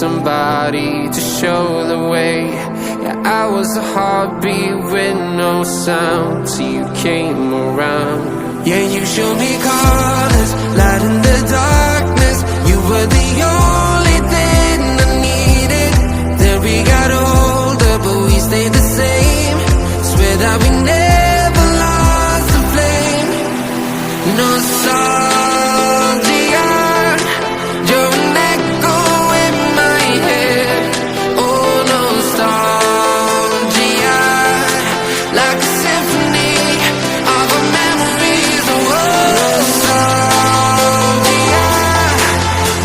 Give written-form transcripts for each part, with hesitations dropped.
somebody to show the way. Yeah, I was a heartbeat with no sound till you came around. Yeah, you showed me colors, light in the darkness. You were the only thing I needed. Then we got older, but we stayed the same. Swear that we never lost the flame. Nostalgia, you're an echo in my head. Oh, nostalgia, like a symphony of our memories. Oh, nostalgia,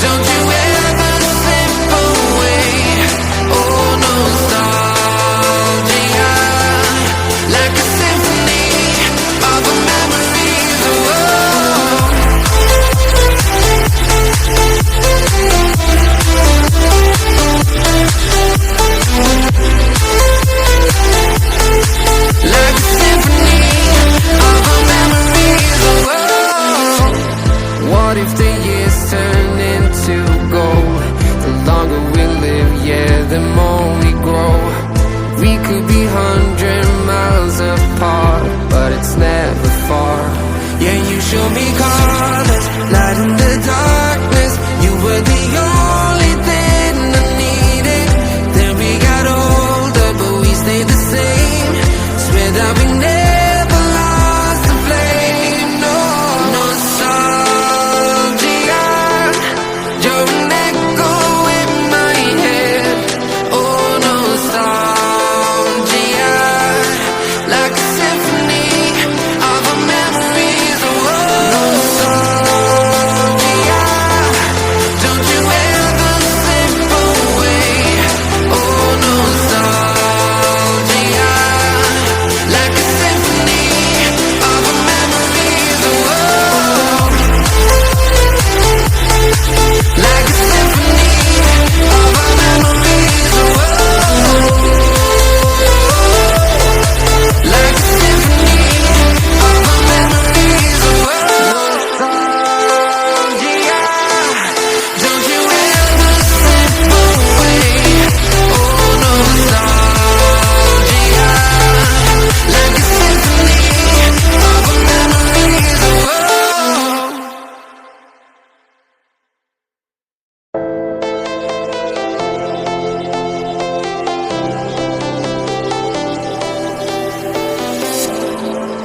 don't you ever slip away. Oh, nostalgia, like a symphony of our memories. Oh, like a symphony of our memories. Oh, what if the years turn into gold? The longer we live, yeah, the more we grow. We could be 100 miles apart, but it's never far. Yeah, you showed me colors, light in the darkness. You were the only thing I needed. Then we got older, but we stayed the same. Swear that we never lost the flame. No, nostalgia, you're an echo in my head. Oh, nostalgia, like a symphony of our memories. Oh, nostalgia, don't you ever slip away. Oh, nostalgia, like a symphony of our memories. Oh, like a symphony of our memories. Oh, like a symphony of our memories. Oh, nostalgia, don't you ever slip away. Oh, nostalgia, like a symphony of our memories. Oh,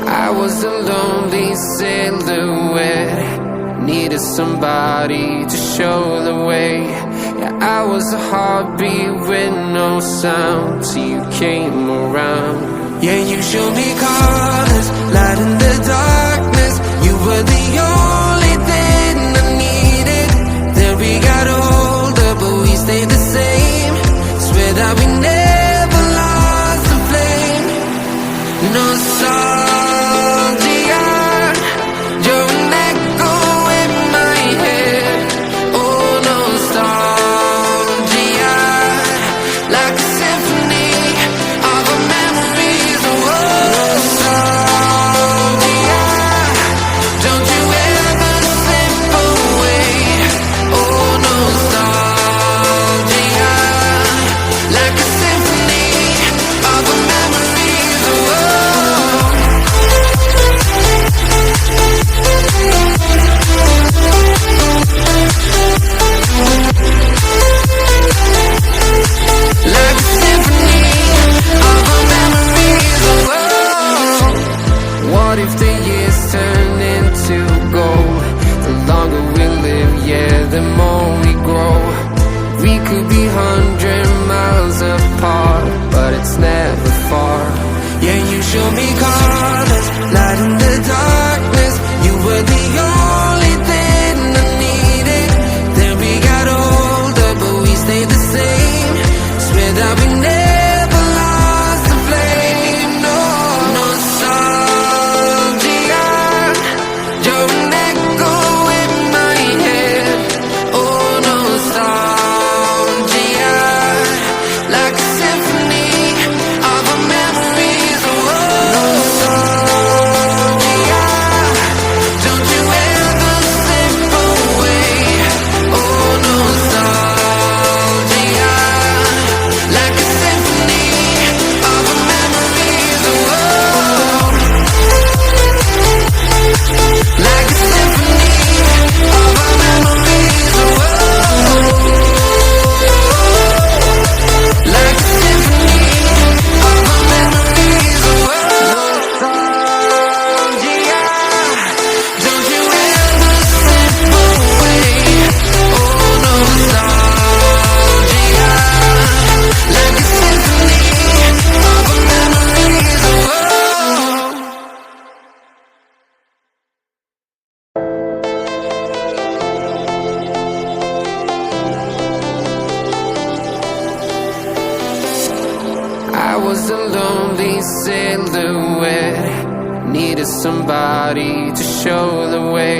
I was a lonely silhouette, needed somebody to show the way. Yeah, I was a heartbeat with no sound till you came around. Yeah, you showed me colors, light in the darkness. You were the only thing I needed. Then we got older, but we stayed the same. Swear that we never lost the flame. Nostalgia, you're an echo in my head. Oh, nostalgia, like a symphony of our memories. Oh, nostalgia, don't you ever slip away. Oh, nostalgia, like a symphony of our memories. Oh, like a symphony of our memories. Oh, what if the years turn into gold? The longer we live, yeah, the more we grow. We could be 100 miles apart, but it's never far. Yeah, you showed me colors, light in the darkness. You were the only thing I needed. Then we got older, but we stayed the same. Swear that we never lost the flame. No, nostalgia, you're an echo in my head. Oh, nostalgia, like a symphony of our memories. Oh, I was a lonely silhouette, needed somebody to show the way.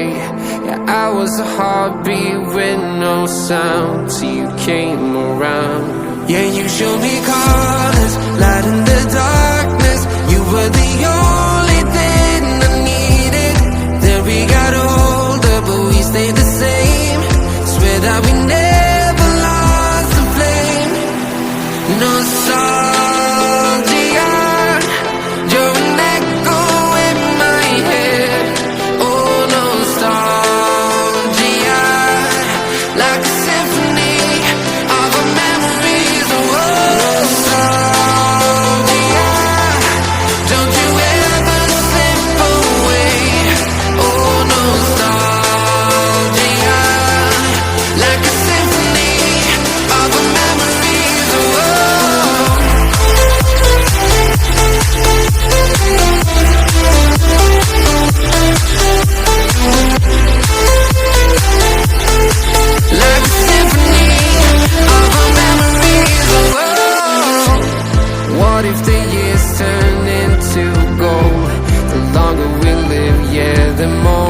Yeah, I was a heartbeat with no sound till you came around. Yeah, you showed me colors, light in the darkness. You were the only thing I needed. Then we got older, but we stayed the same. Swear that we never lost the flame. Nostalgia, you're an echo in my head. Oh, nostalgia, like a symphony of our memories. Oh, nostalgia, don't you ever slip away. Oh, nostalgia, like a symphony of our memories. Oh, like a symphony of our memories. Oh, what if the years turn into gold? The longer we live, yeah, the more